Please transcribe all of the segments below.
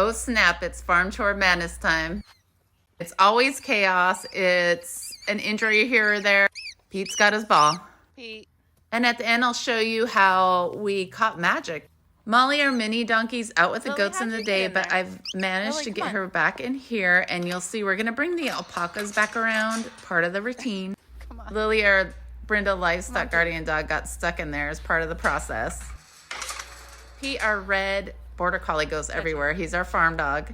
Oh snap, it's farm chore madness time. It's always chaos. It's an injury here or there. Pete's got his ball. Pete. And at the end, I'll show you how we caught magic. Molly, our mini donkey's out with the Lily, goats in how'd the you day, get in but there? I've managed Lily, to come get on. her back in here, and you'll see we're gonna bring the alpacas back around, part of the routine. Come on. Lily, our Brindle livestock Pete. guardian dog, got stuck in there as part of the process. Pete, our red border collie, goes everywhere. He's our farm dog.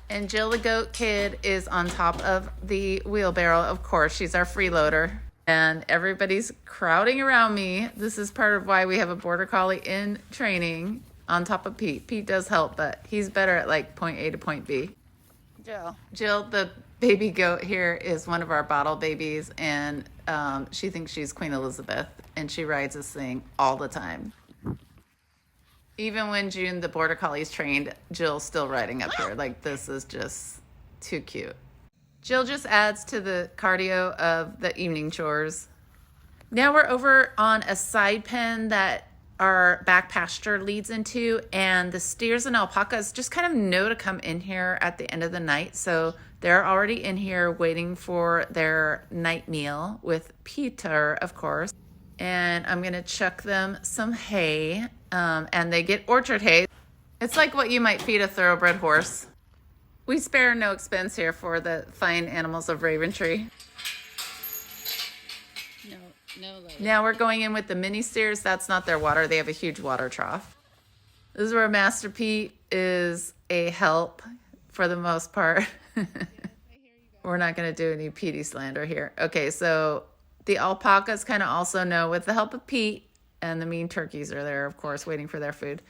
And Jill, the goat kid, is on top of the wheelbarrow. Of course, she's our freeloader. And everybody's crowding around me. This is part of why we have a border collie in training on top of Pete. Pete does help, but he's better at like point A to point B. Jill. Jill, the baby goat here, is one of our bottle babies, and she thinks she's Queen Elizabeth, and she rides this thing all the time. Even when June, the border collie's trained, Jill's still riding up here. Like, this is just too cute. Jill just adds to the cardio of the evening chores. Now we're over on a side pen that our back pasture leads into, and the steers and alpacas just kind of know to come in here at the end of the night. So they're already in here waiting for their night meal with Peter, of course. And I'm gonna chuck them some hay, and they get orchard hay. It's like what you might feed a thoroughbred horse. We spare no expense here for the fine animals of Raventree. No, Lily. Now we're going in with the mini steers. That's not their water. They have a huge water trough. This is where Master Pete is a help for the most part. We're not gonna do any Petey slander here. Okay, so the alpacas kind of also know, with the help of Pete, and the mean turkeys are there, of course, waiting for their food,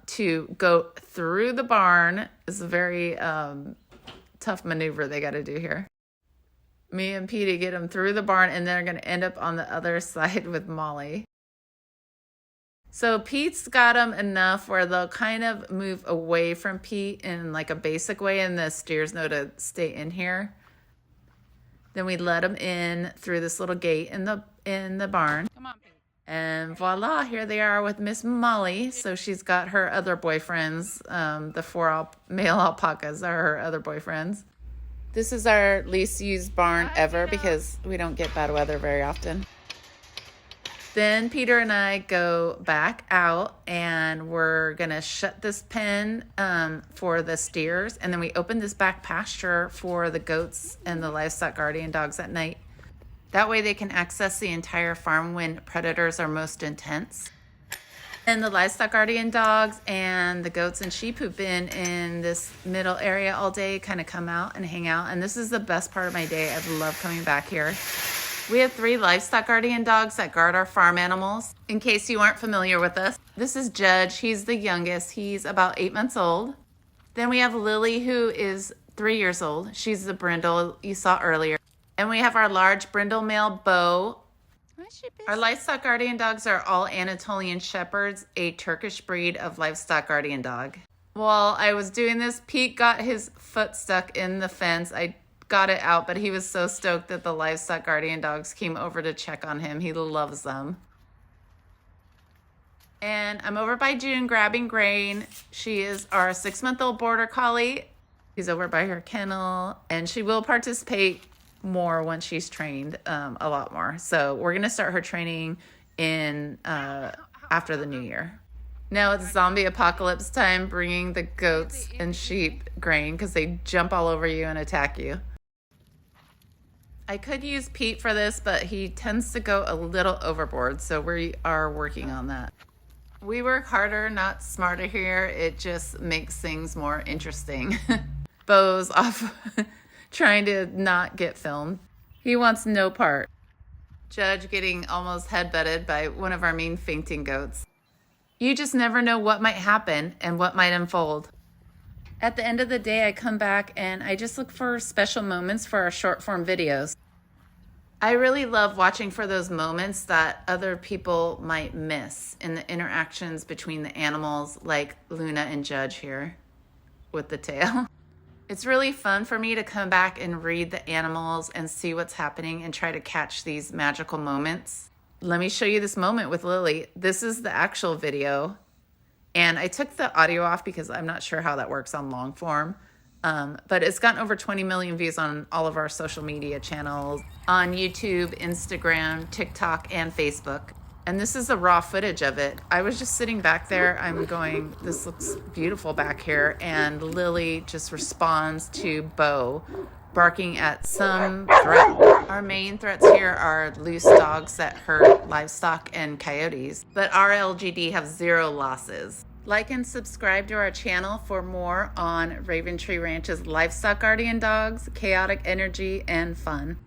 to go through the barn. It's a very tough maneuver they got to do here. Me and Petey get them through the barn, and they're going to end up on the other side with Molly. So Pete's got them enough where they'll kind of move away from Pete in like a basic way, and the steers know to stay in here. Then we let them in through this little gate in the barn. Come on, Pete. And voila, here they are with Miss Molly. So she's got her other boyfriends. The four male alpacas are her other boyfriends. This is our least used barn ever because we don't get bad weather very often. Then Peter and I go back out, and we're going to shut this pen for the steers. And then we open this back pasture for the goats and the livestock guardian dogs at night. That way they can access the entire farm when predators are most intense. And the livestock guardian dogs and the goats and sheep who've been in this middle area all day kind of come out and hang out. And this is the best part of my day. I love coming back here. We have 3 livestock guardian dogs that guard our farm animals. In case you aren't familiar with us, this is Judge. He's the youngest. He's about 8 months old. Then we have Lily, who is 3 years old. She's the brindle you saw earlier. And we have our large brindle male, Bo. Our livestock guardian dogs are all Anatolian Shepherds, a Turkish breed of livestock guardian dog. While I was doing this, Pete got his foot stuck in the fence. I got it out, but he was so stoked that the livestock guardian dogs came over to check on him. He loves them. And I'm over by June grabbing grain. She is our 6-month-old border collie. She's over by her kennel, and she will participate more once she's trained, a lot more. So we're going to start her training in after the new year. Now it's zombie apocalypse time, bringing the goats and sheep grain because they jump all over you and attack you. I could use Pete for this, but he tends to go a little overboard, so we are working on that. We work harder, not smarter here. It just makes things more interesting. Bo's off trying to not get filmed. He wants no part. Judge getting almost headbutted by one of our mean fainting goats. You just never know what might happen and what might unfold. At the end of the day, I come back and I just look for special moments for our short form videos. I really love watching for those moments that other people might miss in the interactions between the animals, like Luna and Judge here with the tail. It's really fun for me to come back and read the animals and see what's happening and try to catch these magical moments. Let me show you this moment with Lily. This is the actual video. And I took the audio off because I'm not sure how that works on long form. But it's gotten over 20 million views on all of our social media channels, on YouTube, Instagram, TikTok, and Facebook. And this is the raw footage of it. I was just sitting back there. I'm going, this looks beautiful back here. And Lily just responds to Bo barking at some threat. Our main threats here are loose dogs that hurt livestock and coyotes, but our LGD have 0 losses. Like and subscribe to our channel for more on Raventree Ranch's livestock guardian dogs, chaotic energy, and fun.